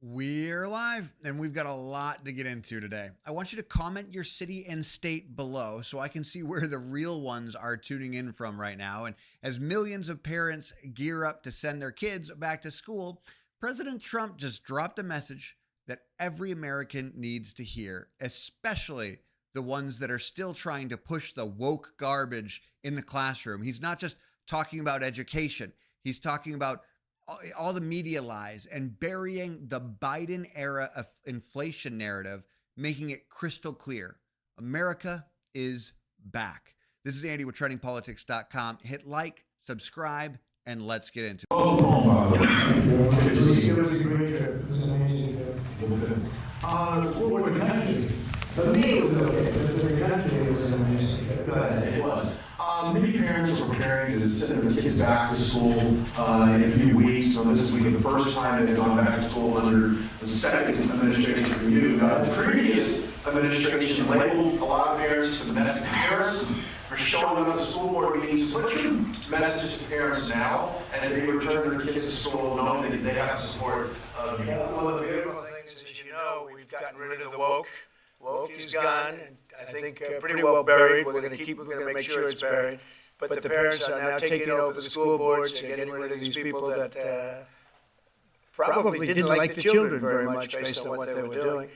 We're live and we've got a lot to get into today. I want you to comment your city and state below so I can see where the real ones are tuning in from right now. And as millions of parents gear up to send their kids back to school, President Trump just dropped a message that every American needs to hear, especially the ones that are still trying to push the woke garbage in the classroom. He's not just talking about education, he's talking about all the media lies and burying the Biden era of inflation narrative, making it crystal clear. America is back. This is Andy with TrendingPolitics.com. Hit like, subscribe, and let's get into it. It was a great trip. It was an amazing trip. For the country, for me it was okay, but for the country it was an amazing trip. Go ahead. It was. Many parents are preparing to send their kids back to school in a few weeks. So this will be the first time they've gone back to school under the second administration from you. The previous administration labeled a lot of parents as domestic terrorists for showing up at school board meetings. What's your message to parents now as they return their kids to school, knowing that they have the support of you? One of the beautiful things is, as you know, we've gotten rid of the woke. Woke is gone, and I think pretty well buried. We're going to make sure it's buried. But the parents are now taking over the school boards and getting rid of these people that probably didn't like the children very much based on what they were doing.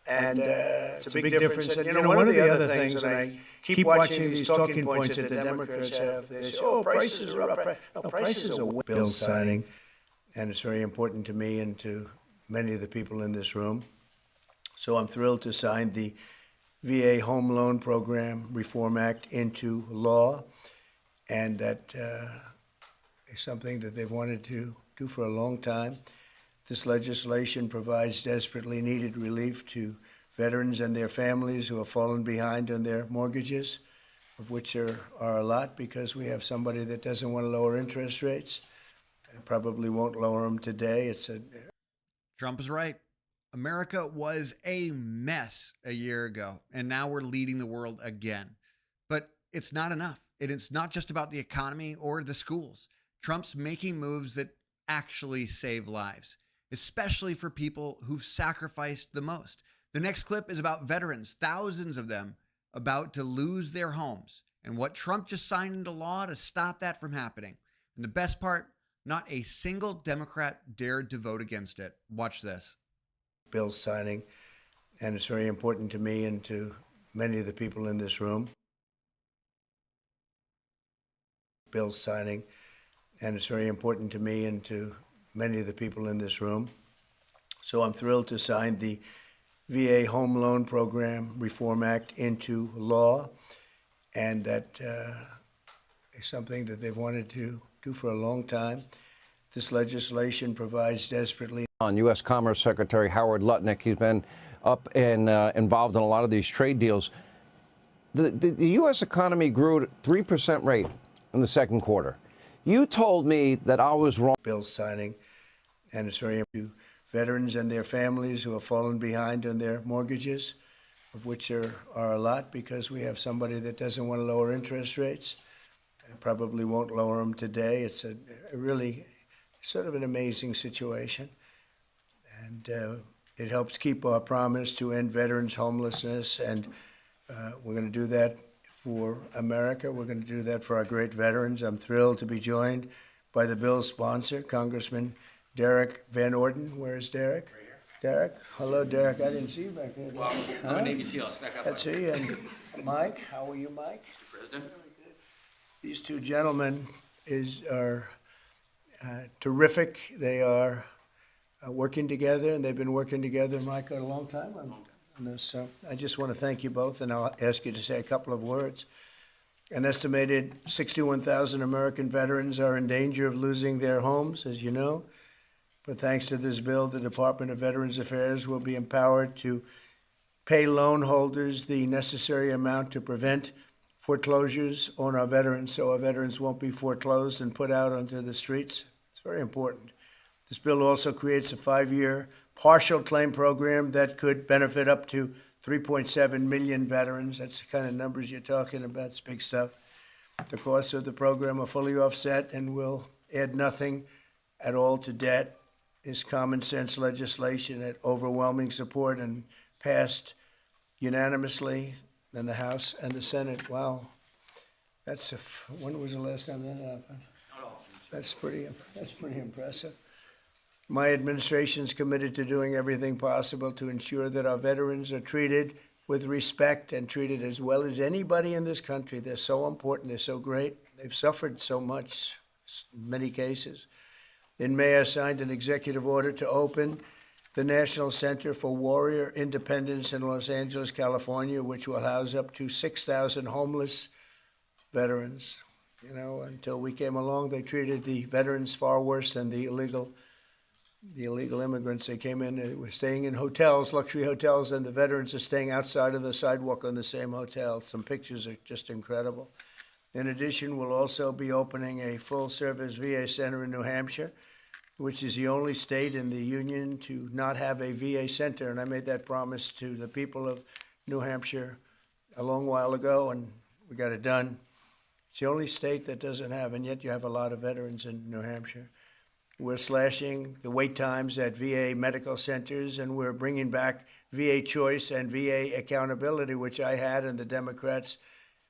And it's a big difference. And, you know, one of the other things, and I keep watching these talking points that the Democrats have, they say, oh, prices are up. No, prices are up. Bill signing, and it's very important to me and to many of the people in this room. So I'm thrilled to sign the VA Home Loan Program Reform Act into law, and that is something that they've wanted to do for a long time. This legislation provides desperately needed relief to veterans and their families who have fallen behind on their mortgages, of which there are a lot, because we have somebody that doesn't want to lower interest rates and probably won't lower them today. Trump is right. America was a mess a year ago, and now we're leading the world again. But it's not enough. It's not just about the economy or the schools. Trump's making moves that actually save lives, especially for people who've sacrificed the most. The next clip is about veterans, thousands of them about to lose their homes, and what Trump just signed into law to stop that from happening. And the best part, not a single Democrat dared to vote against it. Watch this. Bill signing, and it's very important to me and to many of the people in this room. Bill signing, and it's very important to me and to many of the people in this room. So I'm thrilled to sign the VA Home Loan Program Reform Act into law, and that is something that they've wanted to do for a long time. This legislation provides desperately. On U.S. Commerce Secretary Howard Lutnick, he's been up and involved in a lot of these trade deals. The U.S. economy grew at 3% rate in the second quarter. You told me that I was wrong. Bill signing, and it's very important to veterans and their families who have fallen behind on their mortgages, of which there are a lot, because we have somebody that doesn't want to lower interest rates and probably won't lower them today. It's a really sort of an amazing situation. And it helps keep our promise to end veterans' homelessness. And we're going to do that for America. We're going to do that for our great veterans. I'm thrilled to be joined by the bill's sponsor, Congressman Derek Van Orden. Where is Derek? Right here. Derek. Hello, Derek. I didn't see you back there. Well, I'm a Navy SEAL. I'll snack up. Let's see. And Mike, how are you, Mike? Mr. President. These two gentlemen are terrific. They are working together, and they've been working together, Mike, a long time on this. So I just want to thank you both, and I'll ask you to say a couple of words. An estimated 61,000 American veterans are in danger of losing their homes, as you know. But thanks to this bill, the Department of Veterans Affairs will be empowered to pay loan holders the necessary amount to prevent foreclosures on our veterans, so our veterans won't be foreclosed and put out onto the streets. It's very important. This bill also creates a 5-year partial claim program that could benefit up to 3.7 million veterans. That's the kind of numbers you're talking about. It's big stuff. The costs of the program are fully offset and will add nothing at all to debt. is common sense legislation at overwhelming support and passed unanimously in the House and the Senate. Wow. When was the last time that happened? That's pretty impressive. My administration is committed to doing everything possible to ensure that our veterans are treated with respect and treated as well as anybody in this country. They're so important. They're so great. They've suffered so much, in many cases. In May, I signed an executive order to open the National Center for Warrior Independence in Los Angeles, California, which will house up to 6,000 homeless veterans. You know, until we came along, they treated the veterans far worse than the illegal immigrants. They came in, they were staying in hotels, luxury hotels, and the veterans are staying outside on the sidewalk on the same hotel. Some pictures are just incredible. In addition, we'll also be opening a full-service VA center in New Hampshire, which is the only state in the union to not have a VA center. And I made that promise to the people of New Hampshire a long while ago, and we got it done. It's the only state that doesn't have, and yet you have a lot of veterans in New Hampshire. We're slashing the wait times at VA medical centers, and we're bringing back VA choice and VA accountability, which I had and the Democrats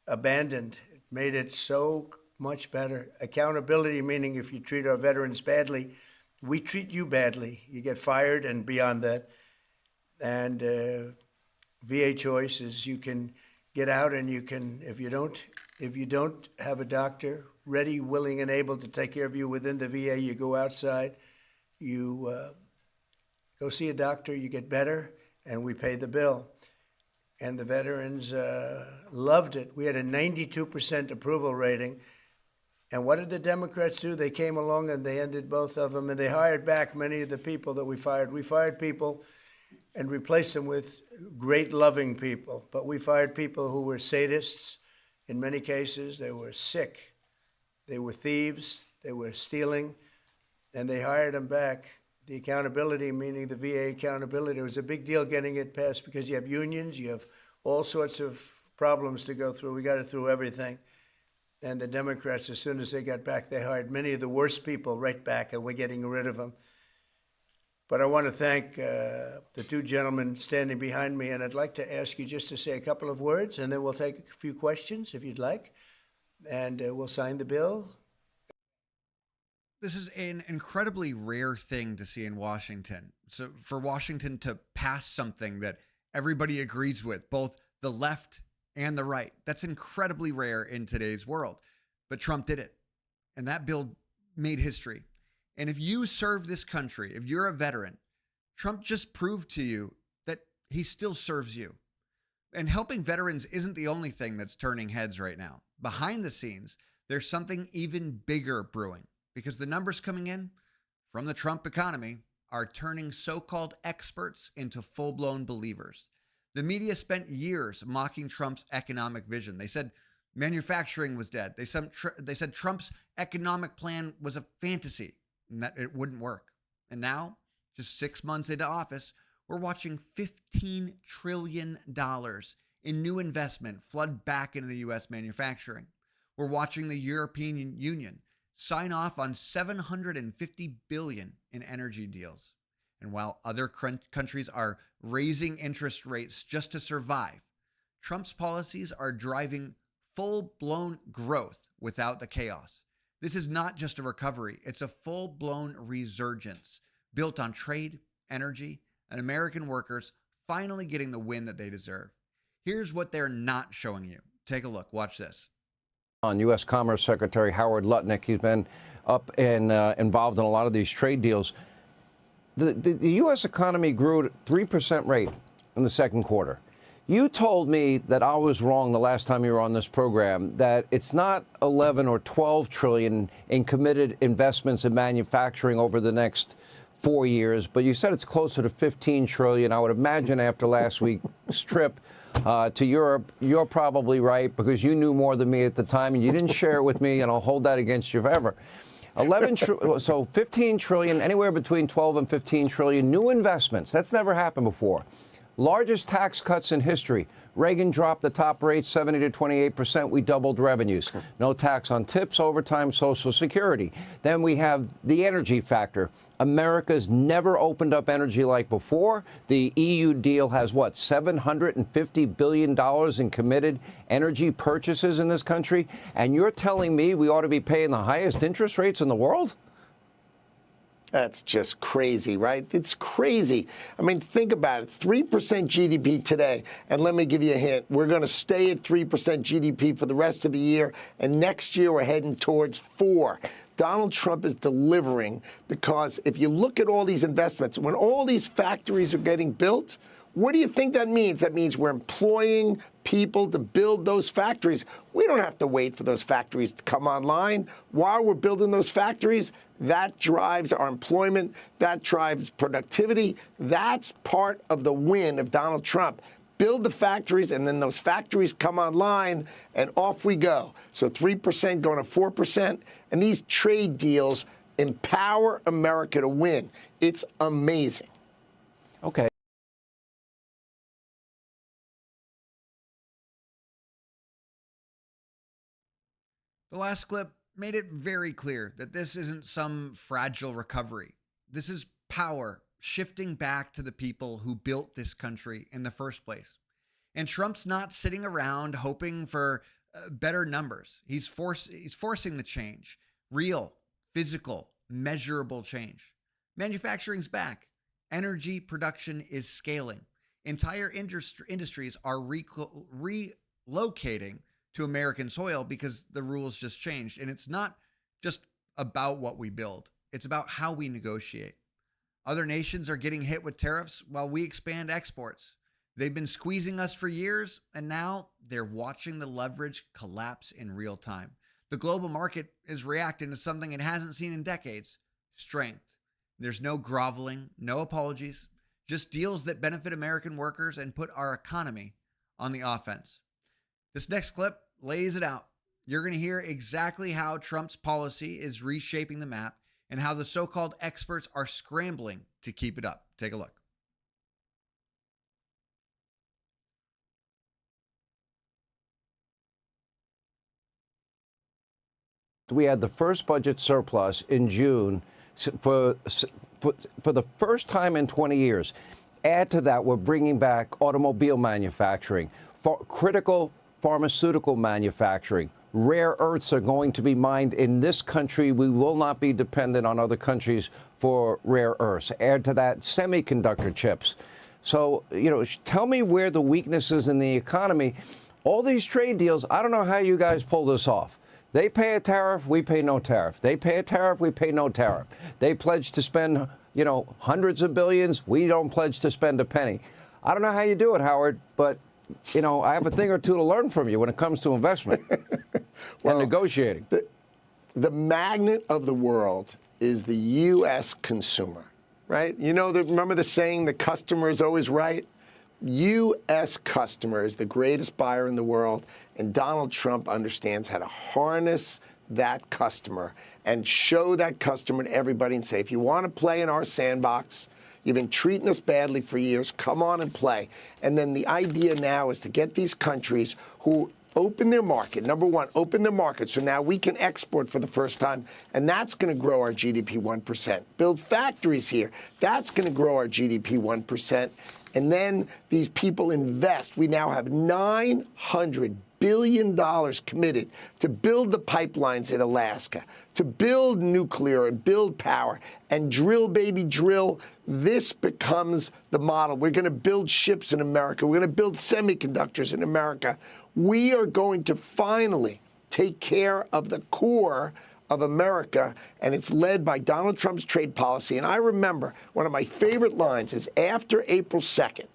abandoned. It made it so much better. Accountability, meaning if you treat our veterans badly, we treat you badly. You get fired and beyond that. And VA choice is you can get out and you can, if you don't have a doctor ready, willing, and able to take care of you within the VA, you go outside, you go see a doctor, you get better, and we pay the bill. And the veterans loved it. We had a 92% approval rating. And what did the Democrats do? They came along and they ended both of them, and they hired back many of the people that we fired. We fired people and replaced them with great, loving people. But we fired people who were sadists. In many cases, they were sick. They were thieves. They were stealing. And they hired them back. The accountability, meaning the VA accountability, it was a big deal getting it passed because you have unions, you have all sorts of problems to go through. We got it through everything. And the Democrats, as soon as they got back, they hired many of the worst people right back, and we're getting rid of them. But I want to thank the two gentlemen standing behind me, and I'd like to ask you just to say a couple of words, and then we'll take a few questions if you'd like, and we'll sign the bill. This is an incredibly rare thing to see in Washington. So for Washington to pass something that everybody agrees with, both the left and the right, that's incredibly rare in today's world. But Trump did it. And that bill made history. And if you serve this country, if you're a veteran, Trump just proved to you that he still serves you. And helping veterans isn't the only thing that's turning heads right now. Behind the scenes, there's something even bigger brewing, because the numbers coming in from the Trump economy are turning so-called experts into full-blown believers. The media spent years mocking Trump's economic vision. They said manufacturing was dead. They said Trump's economic plan was a fantasy and that it wouldn't work. And now, just 6 months into office, we're watching $15 trillion in new investment flood back into the U.S. manufacturing. We're watching the European Union sign off on $750 billion in energy deals. And while other countries are raising interest rates just to survive, Trump's policies are driving full-blown growth without the chaos. This is not just a recovery, it's a full-blown resurgence built on trade, energy, and American workers finally getting the win that they deserve. Here's what they're not showing you. Take a look. Watch this. On U.S. Commerce Secretary Howard Lutnick, he's been up and involved in a lot of these trade deals. The U.S. economy grew at 3% rate in the second quarter. You told me that I was wrong the last time you were on this program, that it's not 11 or 12 trillion in committed investments in manufacturing over the next 4 years, but you said it's closer to 15 trillion. I would imagine after last week's trip to Europe, you're probably right because you knew more than me at the time and you didn't share it with me, and I'll hold that against you forever. 15 trillion, anywhere between 12 and 15 trillion new investments. That's never happened before. Largest tax cuts in history. Reagan dropped the top rate 70 to 28%. We doubled revenues. No tax on tips, overtime, Social Security. Then we have the energy factor. America's never opened up energy like before. The EU deal has, what, $750 billion in committed energy purchases in this country? And you're telling me we ought to be paying the highest interest rates in the world? That's just crazy, right? It's crazy. I mean, think about it. 3% GDP today. And let me give you a hint. We're going to stay at 3% GDP for the rest of the year. And next year, we're heading towards 4. Donald Trump is delivering because if you look at all these investments, when all these factories are getting built, what do you think that means? That means we're employing people to build those factories. We don't have to wait for those factories to come online. While we're building those factories, that drives our employment. That drives productivity. That's part of the win of Donald Trump. Build the factories, and then those factories come online, and off we go. So 3% going to 4%. And these trade deals empower America to win. It's amazing. Okay. The last clip made it very clear that this isn't some fragile recovery. This is power shifting back to the people who built this country in the first place. And Trump's not sitting around hoping for better numbers. He's forcing the change. Real, physical, measurable change. Manufacturing's back. Energy production is scaling. Entire industries are relocating to American soil because the rules just changed. And it's not just about what we build. It's about how we negotiate. Other nations are getting hit with tariffs while we expand exports. They've been squeezing us for years, and now they're watching the leverage collapse in real time. The global market is reacting to something it hasn't seen in decades: strength. There's no groveling, no apologies, just deals that benefit American workers and put our economy on the offense. This next clip lays it out. You're going to hear exactly how Trump's policy is reshaping the map and how the so-called experts are scrambling to keep it up. Take a look. We had the first budget surplus in June for the first time in 20 years. Add to that, we're bringing back automobile manufacturing, critical pharmaceutical manufacturing. Rare earths are going to be mined in this country. We will not be dependent on other countries for rare earths. Add to that semiconductor chips. So, tell me where the weakness is in the economy. All these trade deals, I don't know how you guys pull this off. They pay a tariff, we pay no tariff. They pay a tariff, we pay no tariff. They pledge to spend, hundreds of billions. We don't pledge to spend a penny. I don't know how you do it, Howard, but I have a thing or two to learn from you when it comes to investment and negotiating. The magnet of the world is the U.S. consumer, right? Remember the saying, the customer is always right? U.S. customer is the greatest buyer in the world, and Donald Trump understands how to harness that customer and show that customer to everybody and say, if you want to play in our sandbox, you've been treating us badly for years, come on and play. And then the idea now is to get these countries who open their market. Number one, open their market. So now we can export for the first time, and that's going to grow our GDP 1%. Build factories here. That's going to grow our GDP 1%. And then these people invest. We now have $900 billion committed to build the pipelines in Alaska, to build nuclear and build power, and drill, baby, drill. This becomes the model. We're going to build ships in America. We're going to build semiconductors in America. We are going to finally take care of the core of America, and it's led by Donald Trump's trade policy. And I remember one of my favorite lines is after April 2nd,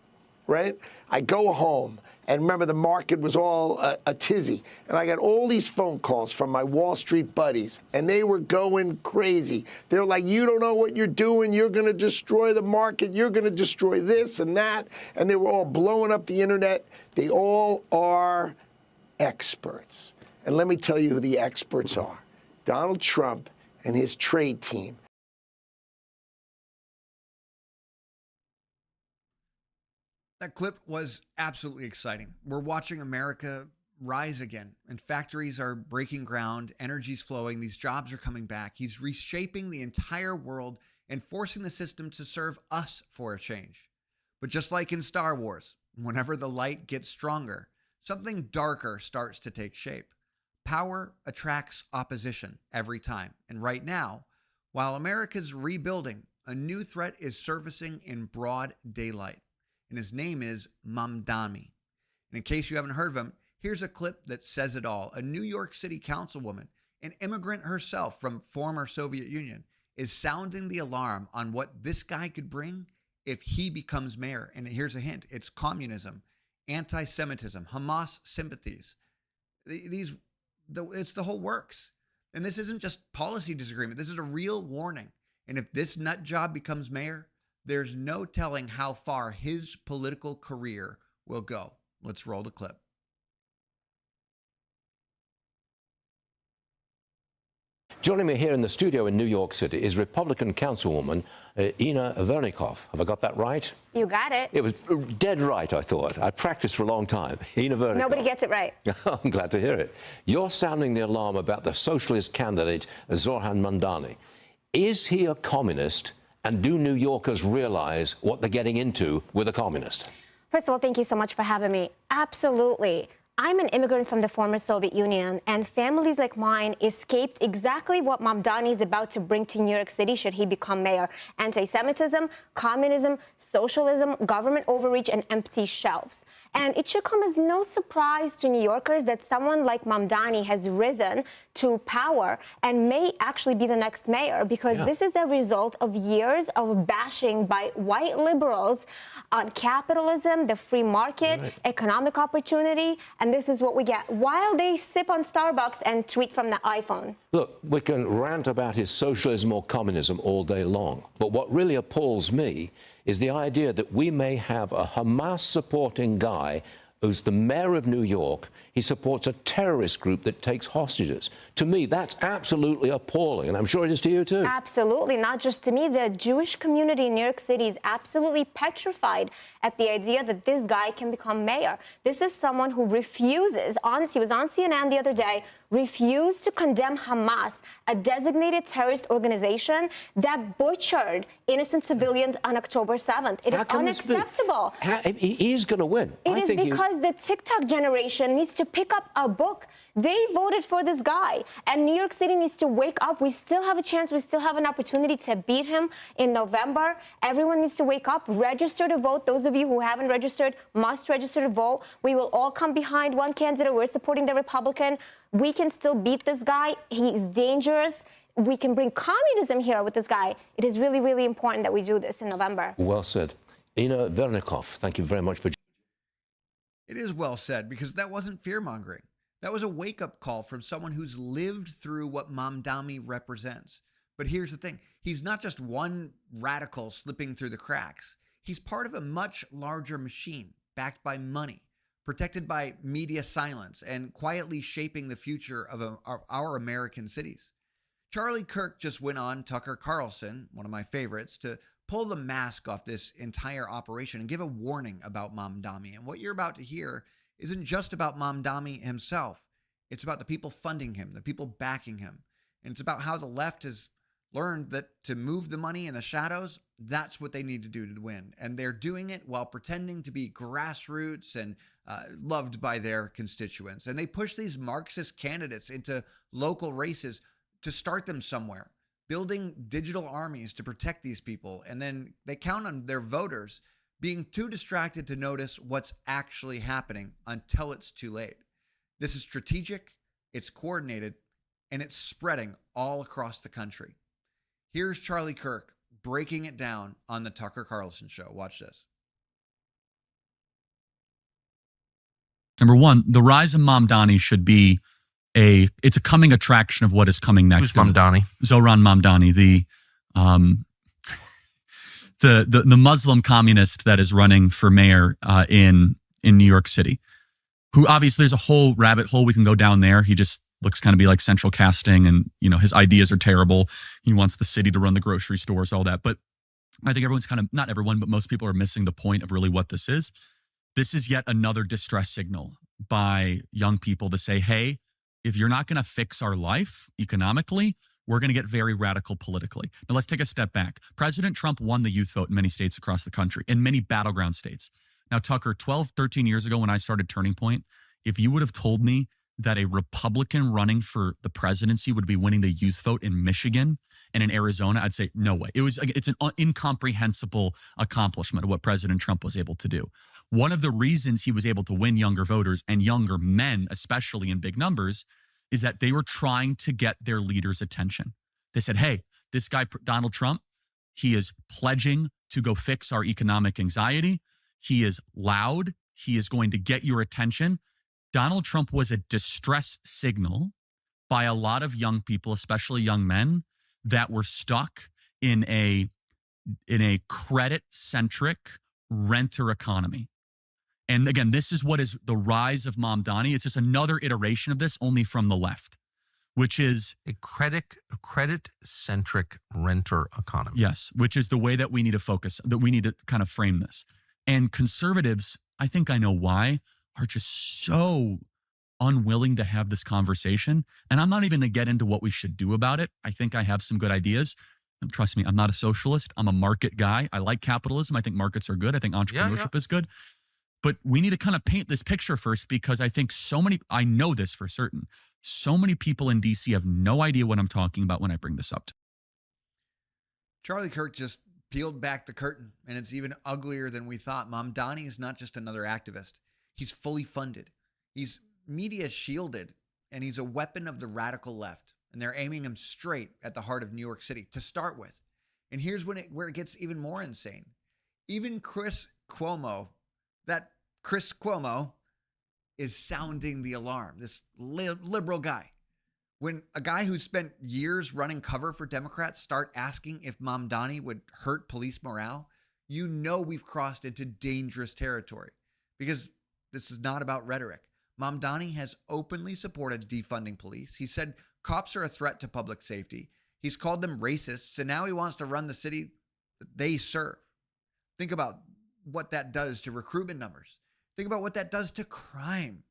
right? I go home, and remember the market was all a tizzy. And I got all these phone calls from my Wall Street buddies, and they were going crazy. They were like, you don't know what you're doing. You're going to destroy the market. You're going to destroy this and that. And they were all blowing up the internet. They all are experts. And let me tell you who the experts are. Donald Trump and his trade team. That clip was absolutely exciting. We're watching America rise again, and factories are breaking ground, energy's flowing, these jobs are coming back. He's reshaping the entire world and forcing the system to serve us for a change. But just like in Star Wars, whenever the light gets stronger, something darker starts to take shape. Power attracts opposition every time. And right now, while America's rebuilding, a new threat is surfacing in broad daylight. And his name is Mamdani. And in case you haven't heard of him, here's a clip that says it all. A New York City councilwoman, an immigrant herself from former Soviet Union, is sounding the alarm on what this guy could bring if he becomes mayor. And here's a hint. It's communism, anti-Semitism, Hamas sympathies. It's the whole works. And this isn't just policy disagreement. This is a real warning. And if this nut job becomes mayor, there's no telling how far his political career will go. Let's roll the clip. Joining me here in the studio in New York City is Republican Councilwoman Inna Vernikov. Have I got that right? You got it. It was dead right, I thought. I practiced for a long time. Inna Vernikov. Nobody gets it right. I'm glad to hear it. You're sounding the alarm about the socialist candidate, Zoran Mamdani. Is he a communist, and do New Yorkers realize what they're getting into with a communist? First of all, thank you so much for having me. Absolutely. I'm an immigrant from the former Soviet Union, and families like mine escaped exactly what Mamdani is about to bring to New York City should he become mayor. Anti-Semitism, communism, socialism, government overreach, and empty shelves. And it should come as no surprise to New Yorkers that someone like Mamdani has risen to power and may actually be the next mayor, because this is a result of years of bashing by white liberals on capitalism, the free market, economic opportunity, and this is what we get while they sip on Starbucks and tweet from the iPhone. Look, we can rant about his socialism or communism all day long, but what really appalls me is the idea that we may have a Hamas-supporting guy who's the mayor of New York. He supports a terrorist group that takes hostages. To me, that's absolutely appalling, and I'm sure it is to you too. Absolutely, not just to me. The Jewish community in New York City is absolutely petrified at the idea that this guy can become mayor. This is someone who refuses, he was on CNN the other day, refused to condemn Hamas, a designated terrorist organization that butchered innocent civilians on October 7th. It is unacceptable. He's going to win. It is because the TikTok generation needs to pick up a book. They voted for this guy, and New York City needs to wake up. We still have a chance. We still have an opportunity to beat him in November. Everyone needs to wake up, register to vote. Those of you who haven't registered must register to vote. We will all come behind one candidate. We're supporting the Republican. We can still beat this guy. He's dangerous. We can bring communism here with this guy. It is really, really important that we do this in November. Well said. Inna Vernikov, thank you very much for... It is well said, because that wasn't fear-mongering. That was a wake-up call from someone who's lived through what Mamdani represents. But here's the thing. He's not just one radical slipping through the cracks. He's part of a much larger machine, backed by money, protected by media silence, and quietly shaping the future of our American cities. Charlie Kirk just went on Tucker Carlson, one of my favorites, to pull the mask off this entire operation and give a warning about Mamdani. And what you're about to hear isn't just about Mamdani himself. It's about the people funding him, the people backing him. And it's about how the left has learned that to move the money in the shadows, that's what they need to do to win. And they're doing it while pretending to be grassroots and loved by their constituents. And they push these Marxist candidates into local races to start them somewhere, building digital armies to protect these people. And then they count on their voters being too distracted to notice what's actually happening until it's too late. This is strategic, it's coordinated, and it's spreading all across the country. Here's Charlie Kirk breaking it down on the Tucker Carlson show. Watch this. Number one, the rise of Mamdani should be it's a coming attraction of what is coming next. Who's Mamdani? Zoran Mamdani, the Muslim communist that is running for mayor in New York City, who obviously there's a whole rabbit hole we can go down there. He just looks kind of be like central casting, and his ideas are terrible. He wants the city to run the grocery stores, all that. But I think everyone's kind of, not everyone, but most people are missing the point of really what this is. This is yet another distress signal by young people to say, hey, if you're not going to fix our life economically, we're going to get very radical politically. Now, let's take a step back. President Trump won the youth vote in many states across the country, in many battleground states. Now, Tucker, 12, 13 years ago when I started Turning Point, if you would have told me that a Republican running for the presidency would be winning the youth vote in Michigan and in Arizona, I'd say, no way. It's an incomprehensible accomplishment of what President Trump was able to do. One of the reasons he was able to win younger voters and younger men, especially in big numbers, is that they were trying to get their leaders' attention. They said, hey, this guy, Donald Trump, he is pledging to go fix our economic anxiety. He is loud. He is going to get your attention. Donald Trump was a distress signal by a lot of young people, especially young men, that were stuck in a credit-centric renter economy. And again, this is what is the rise of Mamdani. It's just another iteration of this, only from the left, which is a credit-centric renter economy. Yes, which is the way that we need to focus, that we need to kind of frame this. And conservatives, I think I know why, are just so unwilling to have this conversation. And I'm not even going to get into what we should do about it. I think I have some good ideas. And trust me, I'm not a socialist. I'm a market guy. I like capitalism. I think markets are good. I think entrepreneurship is good. But we need to kind of paint this picture first, because I think I know this for certain, so many people in DC have no idea what I'm talking about when I bring this up. Charlie Kirk just peeled back the curtain, and it's even uglier than we thought. Mamdani is not just another activist. He's fully funded. He's media shielded, and he's a weapon of the radical left. And they're aiming him straight at the heart of New York City to start with. And here's where it gets even more insane. Even Chris Cuomo is sounding the alarm. This liberal guy. When a guy who spent years running cover for Democrats start asking if Mamdani would hurt police morale, you know we've crossed into dangerous territory, because this is not about rhetoric. Mamdani has openly supported defunding police. He said cops are a threat to public safety. He's called them racists, and now he wants to run the city that they serve. Think about what that does to recruitment numbers. Think about what that does to crime.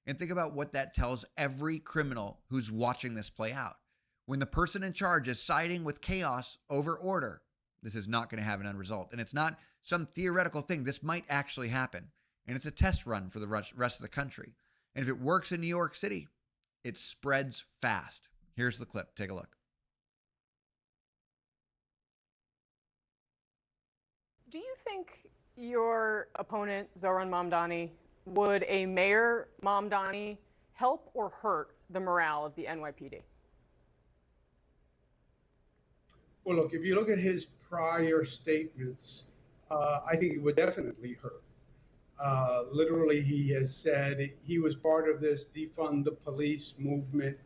And think about what that tells every criminal who's watching this play out. When the person in charge is siding with chaos over order, this is not going to have an end result. And it's not some theoretical thing. This might actually happen. And it's a test run for the rest of the country. And if it works in New York City, it spreads fast. Here's the clip. Take a look. Do you think your opponent, Zohran Mamdani, would a Mayor Mamdani help or hurt the morale of the NYPD? Well, look, if you look at his prior statements, I think it would definitely hurt. Literally, he has said he was part of this defund the police movement.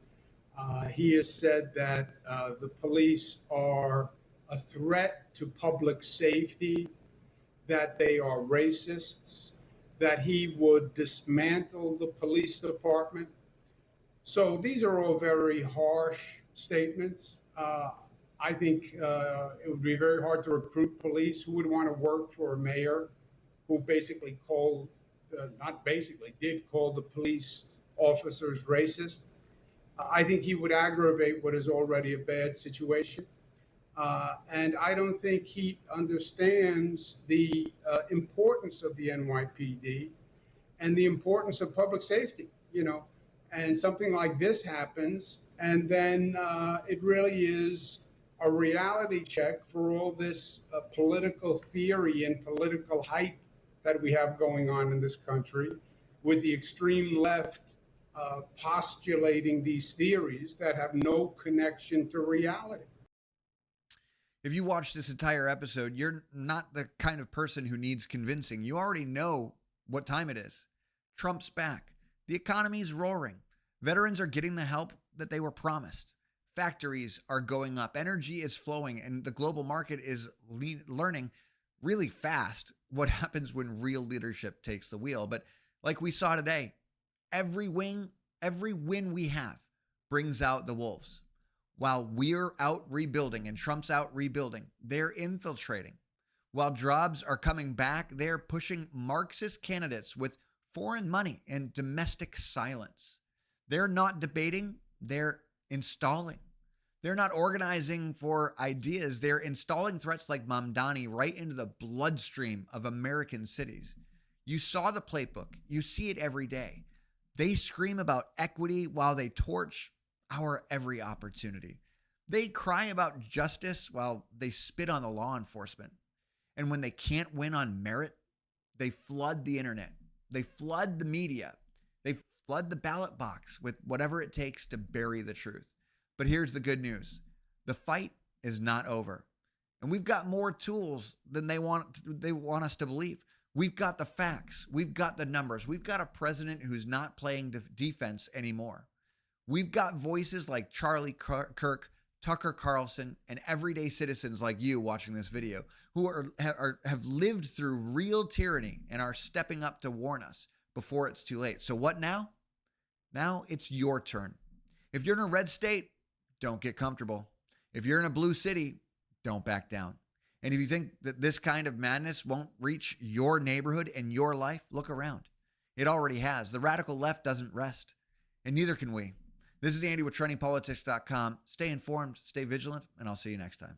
He has said that the police are a threat to public safety, that they are racists, that he would dismantle the police department. So these are all very harsh statements. I think it would be very hard to recruit police. Who would want to work for a mayor who basically did call the police officers racist? I think he would aggravate what is already a bad situation. And I don't think he understands the importance of the NYPD and the importance of public safety, and something like this happens. And then it really is a reality check for all this political theory and political hype that we have going on in this country, with the extreme left postulating these theories that have no connection to reality. If you watch this entire episode, you're not the kind of person who needs convincing. You already know what time it is. Trump's back. The economy's roaring. Veterans are getting the help that they were promised. Factories are going up. Energy is flowing, and the global market is learning really fast what happens when real leadership takes the wheel. But like we saw today, every win we have brings out the wolves. While we're out rebuilding and Trump's out rebuilding, they're infiltrating. While jobs are coming back, they're pushing Marxist candidates with foreign money and domestic silence. They're not debating, they're installing. They're not organizing for ideas, they're installing threats like Mamdani right into the bloodstream of American cities. You saw the playbook, you see it every day. They scream about equity while they torch our every opportunity. They cry about justice while they spit on the law enforcement. And when they can't win on merit, they flood the internet. They flood the media. They flood the ballot box with whatever it takes to bury the truth. But here's the good news. The fight is not over. And we've got more tools than they want us to believe. We've got the facts. We've got the numbers. We've got a president who's not playing defense anymore. We've got voices like Charlie Kirk, Tucker Carlson, and everyday citizens like you watching this video who have lived through real tyranny and are stepping up to warn us before it's too late. So what now? Now it's your turn. If you're in a red state, don't get comfortable. If you're in a blue city, don't back down. And if you think that this kind of madness won't reach your neighborhood and your life, look around. It already has. The radical left doesn't rest, and neither can we. This is Andy with TrendingPolitics.com. Stay informed, stay vigilant, and I'll see you next time.